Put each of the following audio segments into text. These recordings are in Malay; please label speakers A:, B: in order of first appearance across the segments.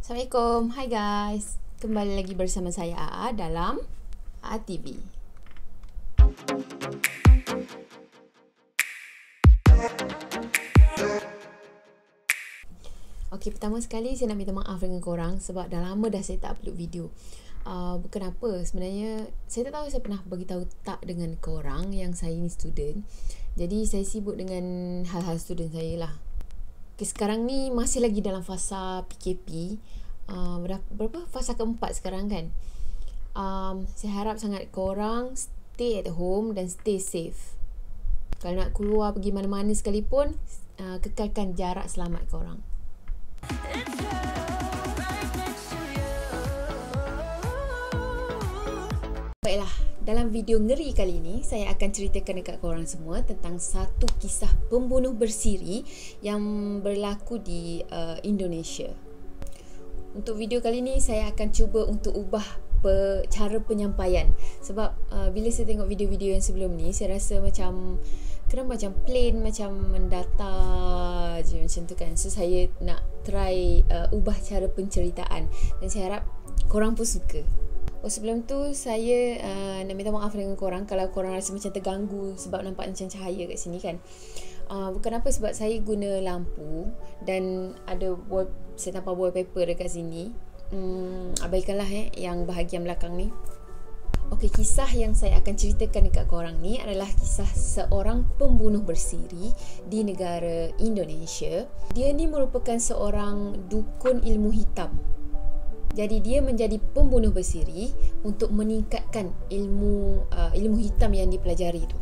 A: Assalamualaikum, hai guys. Kembali lagi bersama saya AA dalam AA TV. Okey, pertama sekali saya nak minta maaf dengan korang sebab dah lama dah saya tak upload video. Bukan apa, sebenarnya saya tak tahu saya pernah beritahu tak dengan korang yang saya ni student. Jadi saya sibuk dengan hal-hal student saya lah. Okay, sekarang ni masih lagi dalam fasa PKP. Berapa? Fasa keempat sekarang kan. Saya harap sangat korang stay at home dan stay safe. Kalau nak keluar pergi mana-mana sekalipun, kekalkan jarak selamat korang. Baiklah, dalam video ngeri kali ini saya akan ceritakan dekat korang semua tentang satu kisah pembunuh bersiri yang berlaku di Indonesia. Untuk video kali ini saya akan cuba untuk ubah cara penyampaian sebab bila saya tengok video-video yang sebelum ni saya rasa macam plain, macam mendata je macam tu kan. So saya nak try ubah cara penceritaan dan saya harap korang pun suka. Sebelum tu saya nak minta maaf dengan korang kalau korang rasa macam terganggu sebab nampak macam cahaya kat sini kan. Bukan apa, sebab saya guna lampu dan ada saya tampal wallpaper dekat sini. Abaikanlah yang bahagian belakang ni. Okey, kisah yang saya akan ceritakan dekat korang ni adalah kisah seorang pembunuh bersiri di negara Indonesia. Dia ni merupakan seorang dukun ilmu hitam. Jadi dia menjadi pembunuh bersiri untuk meningkatkan ilmu hitam yang dipelajari tu.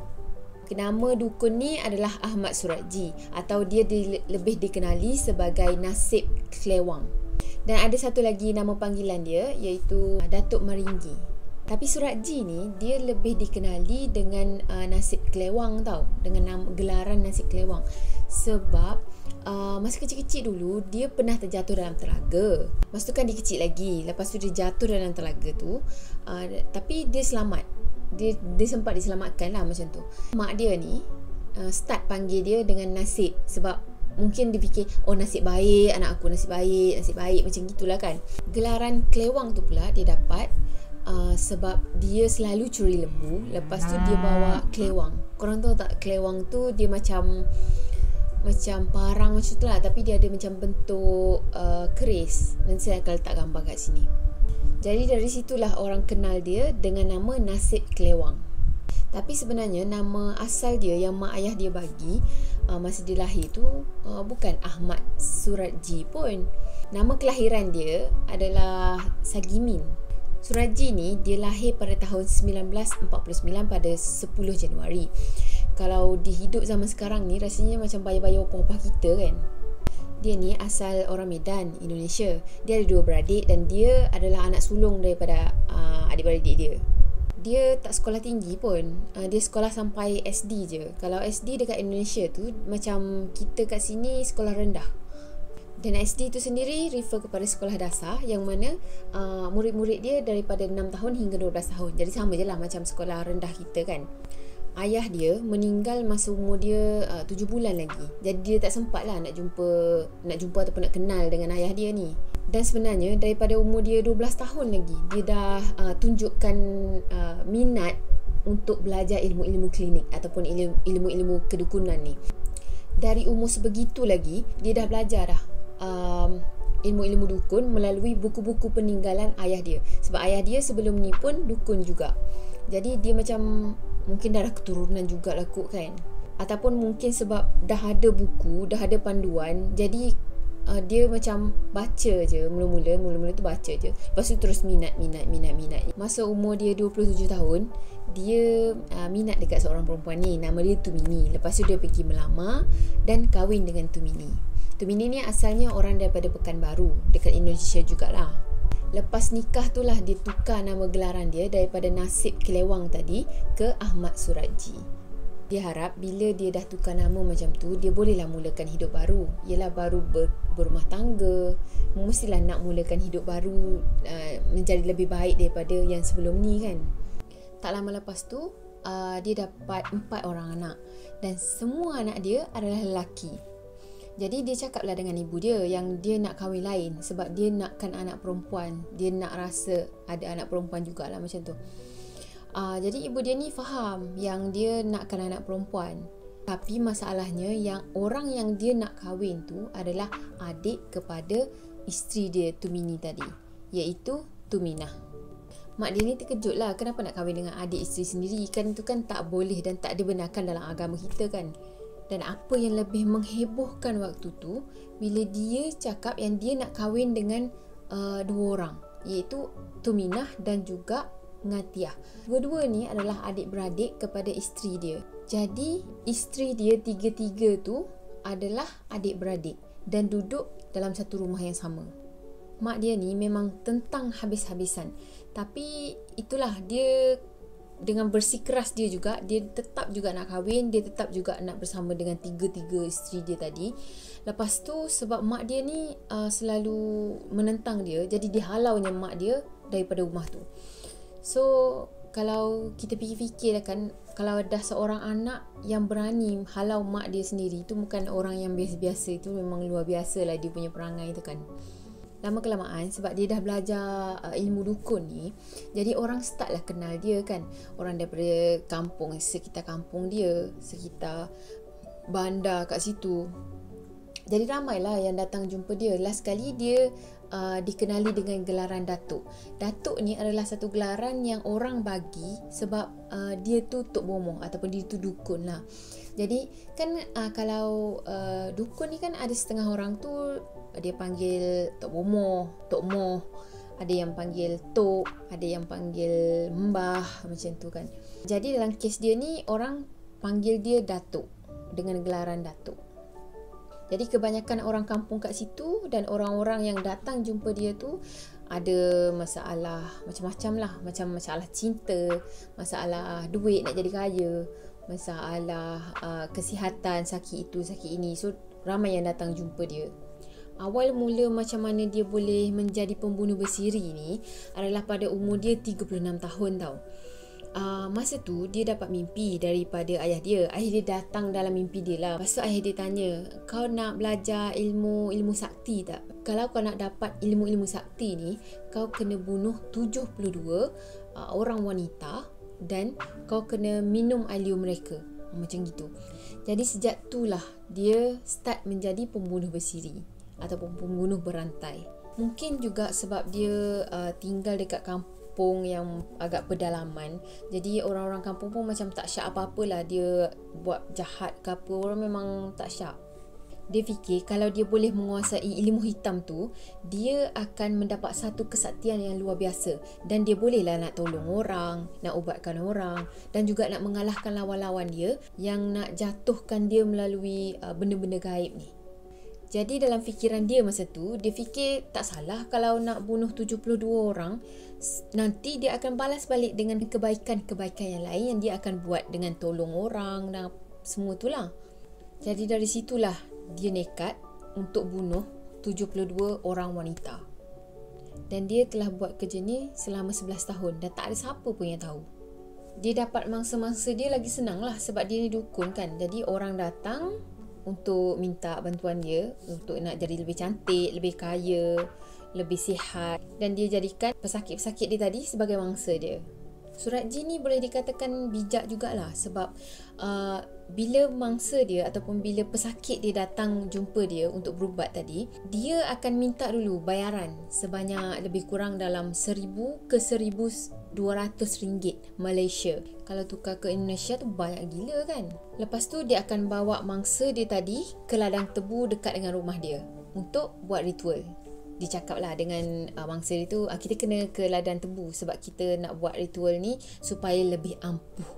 A: Nama dukun ni adalah Ahmad Suratji atau dia lebih dikenali sebagai Nasib Klewang. Dan ada satu lagi nama panggilan dia iaitu Datuk Meringgi. Tapi Suratji ni dia lebih dikenali dengan Nasib Klewang tau, dengan nama gelaran Nasib Klewang. Sebab masa kecil-kecil dulu dia pernah terjatuh dalam telaga. Masa tu kan dia kecil lagi. Lepas tu dia jatuh dalam telaga tu, tapi dia selamat. Dia sempat diselamatkan lah macam tu. Mak dia ni start panggil dia dengan Nasib sebab mungkin dia fikir, oh nasib baik anak aku, nasib baik macam gitulah kan. Gelaran Klewang tu pula dia dapat sebab dia selalu curi lembu. Lepas tu dia bawa Klewang. Korang tahu tak, Klewang tu dia macam parang macam tu lah, tapi dia ada macam bentuk keris. Nanti saya akan letak gambar kat sini. Jadi dari situlah orang kenal dia dengan nama Nasib Klewang. Tapi sebenarnya nama asal dia yang mak ayah dia bagi masa dia lahir tu bukan Ahmad Suratji pun. Nama kelahiran dia adalah Sagimin. Suratji ni dia lahir pada tahun 1949 pada 10 Januari. Kalau dihidup zaman sekarang ni rasanya macam bayi-bayi opah-opah kita kan. Dia ni asal orang Medan, Indonesia. Dia ada 2 beradik dan dia adalah anak sulung daripada adik-beradik dia. Dia tak sekolah tinggi pun. Dia sekolah sampai SD je. Kalau SD dekat Indonesia tu macam kita kat sini sekolah rendah. Dan SD tu sendiri refer kepada sekolah dasar yang mana murid-murid dia daripada 6 tahun hingga 12 tahun. Jadi sama je lah macam sekolah rendah kita kan. Ayah dia meninggal masa umur dia 7 bulan lagi. Jadi dia tak sempat lah nak jumpa ataupun nak kenal dengan ayah dia ni. Dan sebenarnya daripada umur dia 12 tahun lagi dia dah tunjukkan minat untuk belajar ilmu-ilmu klinik ataupun ilmu-ilmu kedukunan ni. Dari umur sebegitu lagi dia dah belajar dah ilmu-ilmu dukun melalui buku-buku peninggalan ayah dia. Sebab ayah dia sebelum ni pun dukun juga. Jadi dia macam mungkin darah keturunan jugalah kot kan. Ataupun mungkin sebab dah ada buku, dah ada panduan, jadi dia macam baca je. Mula-mula tu baca je. Lepas tu terus minat. Masa umur dia 27 tahun, dia minat dekat seorang perempuan ni, nama dia Tumini. Lepas tu dia pergi melamar dan kahwin dengan Tumini. Tumini ni asalnya orang daripada Pekanbaru dekat Indonesia jugalah. Lepas nikah tu lah dia tukar nama gelaran dia daripada Nasib Klewang tadi ke Ahmad Suratji. Dia harap bila dia dah tukar nama macam tu, dia bolehlah mulakan hidup baru. Yelah, baru berumah tangga, mestilah nak mulakan hidup baru menjadi lebih baik daripada yang sebelum ni kan. Tak lama lepas tu dia dapat 4 orang anak dan semua anak dia adalah lelaki. Jadi dia cakaplah dengan ibu dia yang dia nak kahwin lain sebab dia nakkan anak perempuan. Dia nak rasa ada anak perempuan jugalah macam tu. Jadi ibu dia ni faham yang dia nakkan anak perempuan. Tapi masalahnya yang orang yang dia nak kahwin tu adalah adik kepada isteri dia Tumini tadi, iaitu Tuminah. Mak dia ni terkejut lah, kenapa nak kahwin dengan adik isteri sendiri, kan itu kan tak boleh dan tak dibenarkan dalam agama kita kan. Dan apa yang lebih menghebohkan waktu tu, bila dia cakap yang dia nak kahwin dengan dua orang, iaitu Tuminah dan juga Ngatiah. Dua-dua ni adalah adik-beradik kepada isteri dia. Jadi isteri dia tiga-tiga tu adalah adik-beradik dan duduk dalam satu rumah yang sama. Mak dia ni memang tentang habis-habisan. Tapi itulah, dia dengan bersikeras dia juga, dia tetap juga nak kahwin, dia tetap juga nak bersama dengan tiga-tiga isteri dia tadi. Lepas tu sebab mak dia ni selalu menentang dia, jadi dihalaunya mak dia daripada rumah tu. So kalau kita fikir-fikir kan, kalau ada seorang anak yang berani halau mak dia sendiri, itu bukan orang yang biasa-biasa, itu memang luar biasa lah dia punya perangai tu kan. Lama kelamaan sebab dia dah belajar ilmu dukun ni, jadi orang start lah kenal dia kan. Orang daripada kampung, sekitar kampung dia, sekitar bandar kat situ, jadi ramailah yang datang jumpa dia. Last kali dia dikenali dengan gelaran Datuk. Datuk ni adalah satu gelaran yang orang bagi sebab dia tu Tok Bomoh ataupun dia tu dukun lah. Jadi kan kalau dukun ni kan ada setengah orang tu dia panggil Tok Bomoh, Tok Moh, ada yang panggil Tok, ada yang panggil Mbah, macam tu kan. Jadi dalam kes dia ni orang panggil dia Datuk dengan gelaran Datuk. Jadi kebanyakan orang kampung kat situ dan orang-orang yang datang jumpa dia tu ada masalah macam-macam lah. Macam masalah cinta, masalah duit nak jadi kaya, masalah kesihatan, sakit itu, sakit ini. So ramai yang datang jumpa dia. Awal mula macam mana dia boleh menjadi pembunuh bersiri ni adalah pada umur dia 36 tahun tau. Masa tu dia dapat mimpi daripada ayah dia. Ayah dia datang dalam mimpi dia lah. Lepas tu ayah dia tanya, kau nak belajar ilmu sakti tak? Kalau kau nak dapat ilmu sakti ni, kau kena bunuh 72 orang wanita dan kau kena minum air mereka. Macam gitu. Jadi sejak itulah dia start menjadi pembunuh bersiri ataupun pembunuh berantai. Mungkin juga sebab dia tinggal dekat kampung yang agak pedalaman, jadi orang-orang kampung pun macam tak syak apa-apalah dia buat jahat ke apa, orang memang tak syak. Dia fikir kalau dia boleh menguasai ilmu hitam tu, dia akan mendapat satu kesaktian yang luar biasa dan dia bolehlah nak tolong orang, nak ubatkan orang dan juga nak mengalahkan lawan-lawan dia yang nak jatuhkan dia melalui benda-benda gaib ni. Jadi dalam fikiran dia masa tu, dia fikir tak salah kalau nak bunuh 72 orang, nanti dia akan balas balik dengan kebaikan-kebaikan yang lain yang dia akan buat dengan tolong orang dan semua itulah. Jadi dari situlah dia nekat untuk bunuh 72 orang wanita. Dan dia telah buat kerja ni selama 11 tahun dan tak ada siapa pun yang tahu. Dia dapat mangsa-mangsa dia lagi senang lah sebab dia ni dukun kan. Jadi orang datang untuk minta bantuan dia untuk nak jadi lebih cantik, lebih kaya, lebih sihat, dan dia jadikan pesakit-pesakit dia tadi sebagai mangsa dia. Surat jin ni boleh dikatakan bijak jugalah sebab bila mangsa dia ataupun bila pesakit dia datang jumpa dia untuk berubat tadi, dia akan minta dulu bayaran sebanyak lebih kurang dalam 1,000 ke 1,200 ringgit Malaysia. Kalau tukar ke Indonesia tu banyak gila kan. Lepas tu dia akan bawa mangsa dia tadi ke ladang tebu dekat dengan rumah dia untuk buat ritual. Dia cakap lah dengan mangsa dia tu, kita kena ke ladang tebu sebab kita nak buat ritual ni supaya lebih ampuh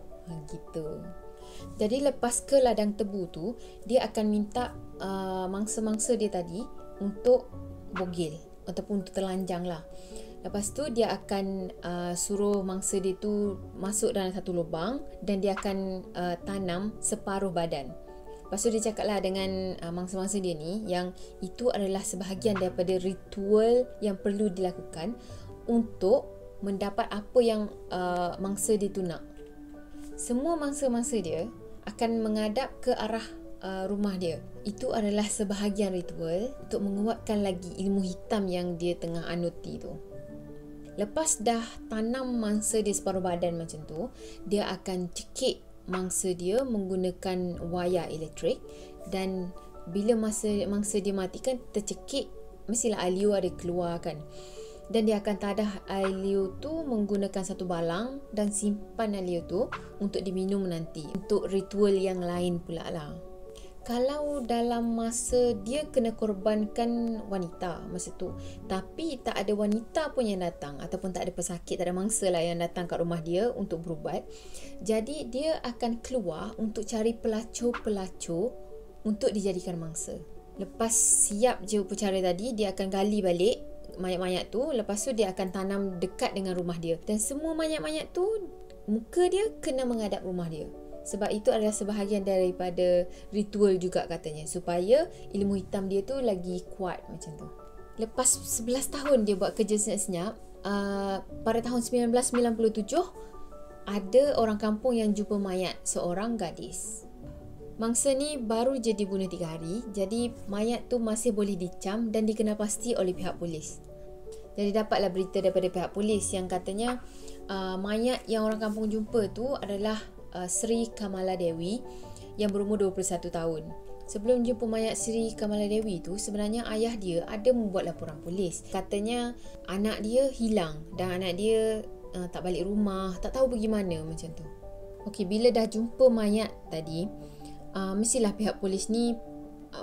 A: gitu. Jadi lepas ke ladang tebu tu, dia akan minta mangsa-mangsa dia tadi untuk bogil ataupun untuk telanjang lah. Lepas tu dia akan suruh mangsa dia tu masuk dalam satu lubang dan dia akan tanam separuh badan. Lepas tu dia cakap lah dengan mangsa-mangsa dia ni yang itu adalah sebahagian daripada ritual yang perlu dilakukan untuk mendapat apa yang mangsa dia tu nak. Semua mangsa-mangsa dia akan menghadap ke arah rumah dia. Itu adalah sebahagian ritual untuk menguatkan lagi ilmu hitam yang dia tengah anuti tu. Lepas dah tanam mangsa dia separuh badan macam tu, dia akan cekik mangsa dia menggunakan wayar elektrik, dan bila mangsa dia mati kan tercekik, mestilah air liur ada keluar kan. Dan dia akan tadah air liur tu menggunakan satu balang dan simpan air liur tu untuk diminum nanti, untuk ritual yang lain pula lah. Kalau dalam masa dia kena korbankan wanita masa tu, tapi tak ada wanita pun yang datang, ataupun tak ada pesakit, tak ada mangsa lah yang datang kat rumah dia untuk berubat, jadi dia akan keluar untuk cari pelacur-pelacur untuk dijadikan mangsa. Lepas siap je upacara tadi, dia akan gali balik mayat-mayat tu. Lepas tu dia akan tanam dekat dengan rumah dia, dan semua mayat-mayat tu muka dia kena menghadap rumah dia. Sebab itu adalah sebahagian daripada ritual juga katanya, supaya ilmu hitam dia tu lagi kuat macam tu. Lepas 11 tahun dia buat kerja senyap-senyap, pada tahun 1997 ada orang kampung yang jumpa mayat seorang gadis. Mangsa ni baru je dibunuh 3 hari, jadi mayat tu masih boleh dicam dan dikenal pasti oleh pihak polis. Jadi dapatlah berita daripada pihak polis yang katanya mayat yang orang kampung jumpa tu adalah Sri Kamala Dewi yang berumur 21 tahun. Sebelum jumpa mayat Sri Kamala Dewi tu, sebenarnya ayah dia ada membuat laporan polis. Katanya anak dia hilang dan anak dia tak balik rumah, tak tahu pergi mana macam tu. Okey, bila dah jumpa mayat tadi, mestilah pihak polis ni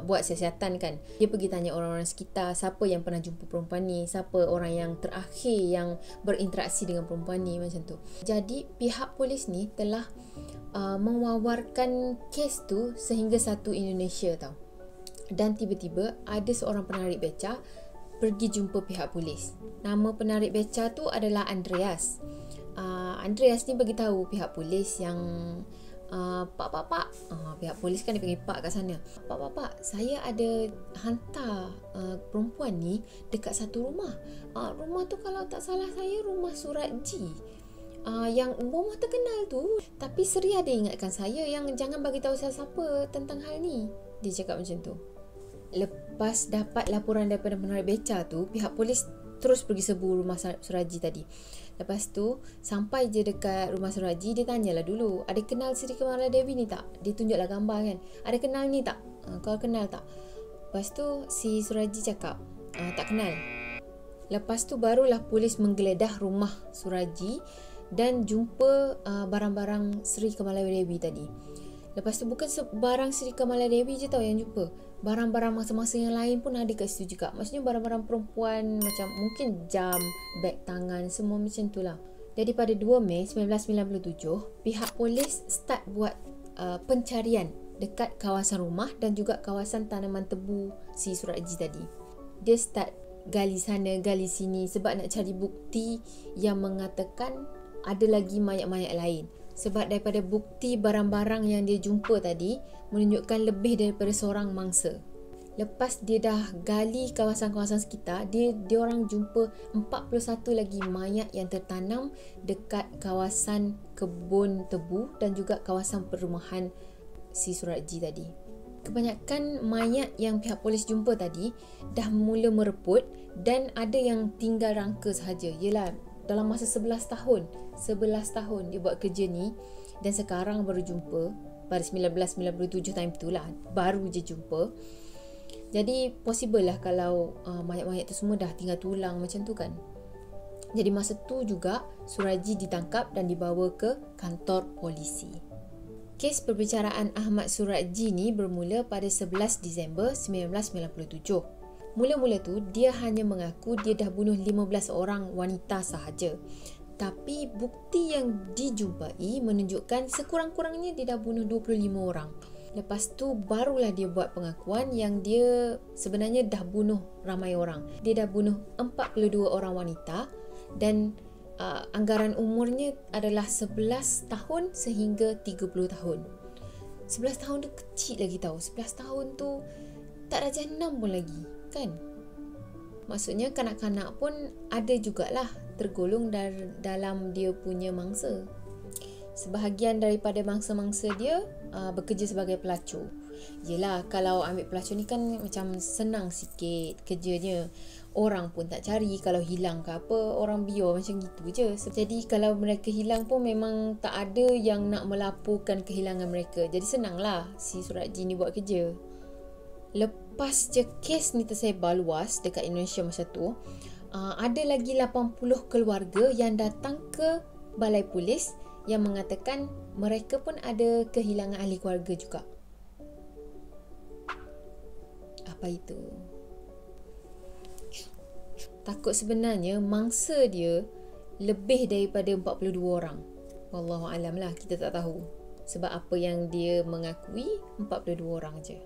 A: buat siasatan kan. Dia pergi tanya orang-orang sekitar, siapa yang pernah jumpa perempuan ni, siapa orang yang terakhir yang berinteraksi dengan perempuan ni macam tu. Jadi pihak polis ni telah mewawarkan kes tu sehingga satu Indonesia tau. Dan tiba-tiba ada seorang penarik beca pergi jumpa pihak polis. Nama penarik beca tu adalah Andreas. Andreas ni bagi tahu pihak polis yang Pak, pihak polis kan dia panggil Pak kat sana. Pak, saya ada hantar perempuan ni dekat satu rumah. Rumah tu kalau tak salah saya rumah Suratji. Yang rumah terkenal tu. Tapi Seri ada ingatkan saya yang jangan bagi tahu siapa-siapa tentang hal ni. Dia cakap macam tu. Lepas dapat laporan daripada penarik beca tu, pihak polis terus pergi serbu rumah Suratji tadi. Lepas tu sampai je dekat rumah Suratji, dia tanyalah dulu, ada kenal Sri Kamala Dewi ni tak? Dia tunjuklah gambar kan, ada kenal ni tak? Kau kenal tak? Lepas tu si Suratji cakap tak kenal. Lepas tu barulah polis menggeledah rumah Suratji dan jumpa barang-barang Sri Kamala Dewi tadi. Lepas tu bukan barang Sri Kamala Dewi je tau yang jumpa, barang-barang masa-masa yang lain pun ada kat situ juga. Maksudnya barang-barang perempuan, macam mungkin jam, beg tangan, semua macam tu lah. Jadi pada 2 Mei 1997, pihak polis start buat pencarian dekat kawasan rumah dan juga kawasan tanaman tebu si Suratji tadi. Dia start gali sana, gali sini sebab nak cari bukti yang mengatakan ada lagi mayat-mayat lain. Sebab daripada bukti barang-barang yang dia jumpa tadi menunjukkan lebih daripada seorang mangsa. Lepas dia dah gali kawasan-kawasan sekitar, dia orang jumpa 41 lagi mayat yang tertanam dekat kawasan kebun tebu dan juga kawasan perumahan si Suratji tadi. Kebanyakan mayat yang pihak polis jumpa tadi dah mula mereput dan ada yang tinggal rangka sahaja. Yelah, dalam masa 11 tahun dia buat kerja ni, dan sekarang baru jumpa pada 1997 time tu lah, baru je jumpa. Jadi possible lah kalau mayat-mayat tu semua dah tinggal tulang macam tu kan. Jadi masa tu juga Suratji ditangkap dan dibawa ke kantor polisi. Kes perbicaraan Ahmad Suratji ni bermula pada 11 Disember 1997. Mula-mula tu dia hanya mengaku dia dah bunuh 15 orang wanita sahaja. Tapi bukti yang dijumpai menunjukkan sekurang-kurangnya dia dah bunuh 25 orang. Lepas tu barulah dia buat pengakuan yang dia sebenarnya dah bunuh ramai orang. Dia dah bunuh 42 orang wanita dan anggaran umurnya adalah 11 tahun sehingga 30 tahun. 11 tahun tu kecil lagi tau. 11 tahun tu tak darjah 6 pun lagi kan. Maksudnya kanak-kanak pun ada jugalah tergolong dalam dia punya mangsa. Sebahagian daripada mangsa-mangsa dia bekerja sebagai pelacur. Yelah, kalau ambil pelacur ni kan macam senang sikit kerjanya. Orang pun tak cari, kalau hilang ke apa, orang biar macam gitu je. Jadi kalau mereka hilang pun memang tak ada yang nak melaporkan kehilangan mereka. Jadi senanglah si Surat G ni buat kerja. Lepas je kes ni tersebar luas dekat Indonesia masa tu, ada lagi 80 keluarga yang datang ke balai polis yang mengatakan mereka pun ada kehilangan ahli keluarga juga. Apa itu? Takut sebenarnya mangsa dia lebih daripada 42 orang. Wallahualam lah, kita tak tahu. Sebab apa yang dia mengakui 42 orang je.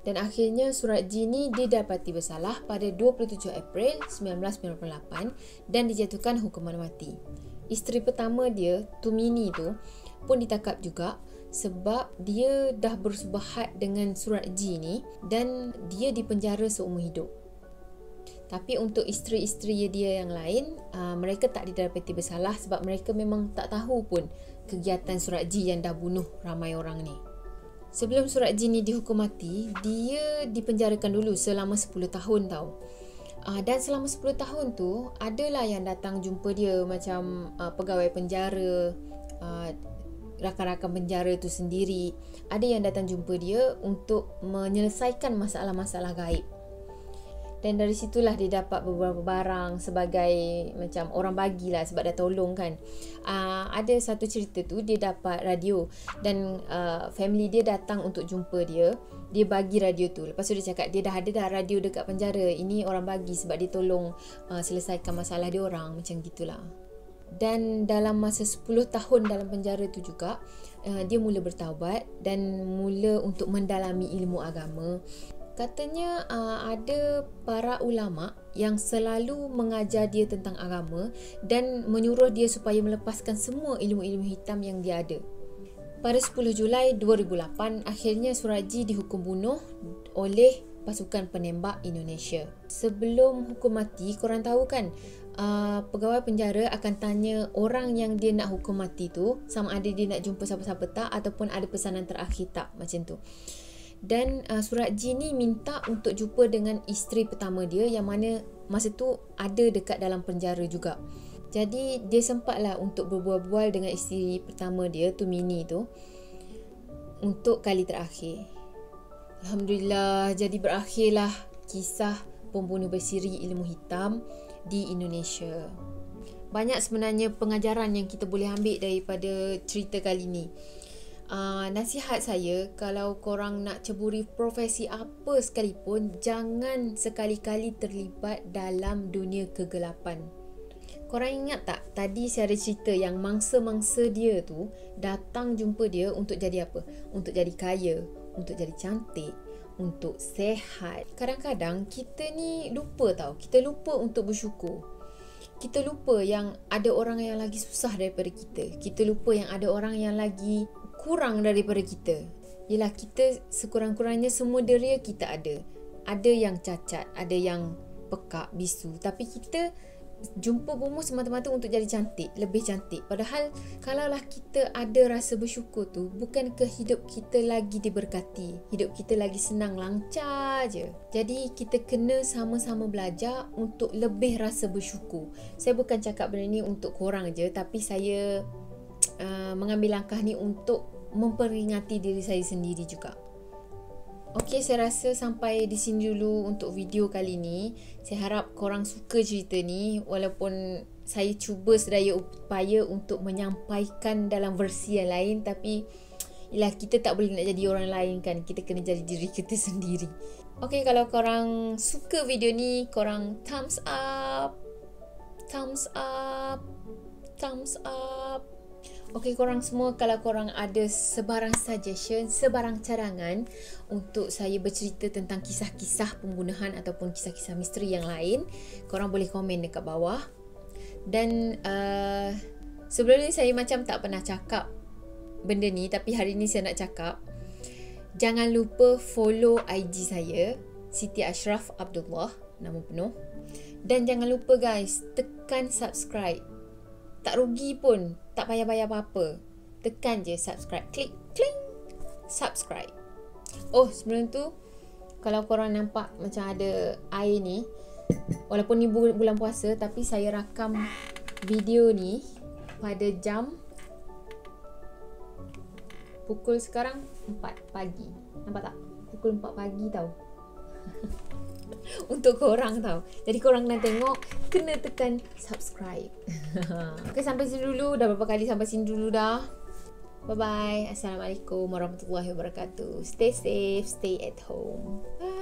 A: Dan akhirnya Surat G ni didapati bersalah pada 27 April 1998 dan dijatuhkan hukuman mati. Isteri pertama dia, Tumini tu, pun ditangkap juga sebab dia dah bersubahat dengan Surat G ni dan dia dipenjara seumur hidup. Tapi untuk isteri-isteri dia yang lain, mereka tak didapati bersalah sebab mereka memang tak tahu pun kegiatan Surat G yang dah bunuh ramai orang ni. Sebelum Surat G ni dihukum mati, dia dipenjarakan dulu selama 10 tahun tau. Dan selama 10 tahun tu, adalah yang datang jumpa dia macam pegawai penjara, rakan-rakan penjara tu sendiri. Ada yang datang jumpa dia untuk menyelesaikan masalah-masalah gaib. Dan dari situlah dia dapat beberapa barang sebagai macam orang bagilah sebab dah tolong kan. Ada satu cerita tu dia dapat radio dan family dia datang untuk jumpa dia. Dia bagi radio tu. Lepas tu dia cakap dia dah ada dah radio dekat penjara. Ini orang bagi sebab dia tolong selesaikan masalah dia orang, macam gitulah. Dan dalam masa 10 tahun dalam penjara tu juga, dia mula bertaubat dan mula untuk mendalami ilmu agama. Katanya ada para ulama yang selalu mengajar dia tentang agama dan menyuruh dia supaya melepaskan semua ilmu-ilmu hitam yang dia ada. Pada 10 Julai 2008, akhirnya Surat G dihukum bunuh oleh pasukan penembak Indonesia. Sebelum hukum mati, korang tahu kan, pegawai penjara akan tanya orang yang dia nak hukum mati tu sama ada dia nak jumpa siapa-siapa tak ataupun ada pesanan terakhir tak, macam tu. Dan Surat G ni minta untuk jumpa dengan isteri pertama dia yang mana masa tu ada dekat dalam penjara juga. Jadi dia sempatlah untuk berbual-bual dengan isteri pertama dia, Tumini tu, untuk kali terakhir. Alhamdulillah, jadi berakhirlah kisah pembunuh bersiri ilmu hitam di Indonesia. Banyak sebenarnya pengajaran yang kita boleh ambil daripada cerita kali ni. Nasihat saya, kalau korang nak ceburi profesi apa sekalipun, jangan sekali-kali terlibat dalam dunia kegelapan. Korang ingat tak tadi saya ada cerita yang mangsa-mangsa dia tu datang jumpa dia untuk jadi apa? Untuk jadi kaya, untuk jadi cantik, untuk sehat. Kadang-kadang kita ni lupa tau, kita lupa untuk bersyukur. Kita lupa yang ada orang yang lagi susah daripada kita. Kita lupa yang ada orang yang lagi kurang daripada kita. Yelah, kita sekurang-kurangnya semua deria kita ada. Ada yang cacat, ada yang pekak, bisu. Tapi kita jumpa bomoh semata-mata untuk jadi cantik, lebih cantik. Padahal kalaulah kita ada rasa bersyukur tu, bukankah hidup kita lagi diberkati, hidup kita lagi senang, lancar je. Jadi kita kena sama-sama belajar untuk lebih rasa bersyukur. Saya bukan cakap benda ni untuk korang je, tapi saya mengambil langkah ni untuk memperingati diri saya sendiri juga. Okey, saya rasa sampai di sini dulu untuk video kali ni. Saya harap korang suka cerita ni, walaupun saya cuba sedaya upaya untuk menyampaikan dalam versi yang lain, tapi yelah, kita tak boleh nak jadi orang lain kan, kita kena jadi diri kita sendiri. Okey, kalau korang suka video ni, korang thumbs up, thumbs up, thumbs up. Okey, korang semua, kalau korang ada sebarang suggestion, sebarang cadangan untuk saya bercerita tentang kisah-kisah pembunuhan ataupun kisah-kisah misteri yang lain, korang boleh komen dekat bawah. Dan sebelum ni saya macam tak pernah cakap benda ni, tapi hari ni saya nak cakap. Jangan lupa follow IG saya, Siti Ashraf Abdullah, nama penuh. Dan jangan lupa guys, tekan subscribe. Tak rugi pun, tak payah bayar apa-apa. Tekan je subscribe. Klik, kling, subscribe. Oh, sebelum tu, kalau korang nampak macam ada air ni, walaupun ni bulan puasa, tapi saya rakam video ni pada jam pukul sekarang 4 pagi. Nampak tak? Pukul 4 pagi tau. Untuk korang tau. Jadi korang nak tengok, kena tekan subscribe. Okay, sampai sini dulu. Dah berapa kali sampai sini dulu dah. Bye-bye. Assalamualaikum warahmatullahi wabarakatuh. Stay safe, stay at home. Bye.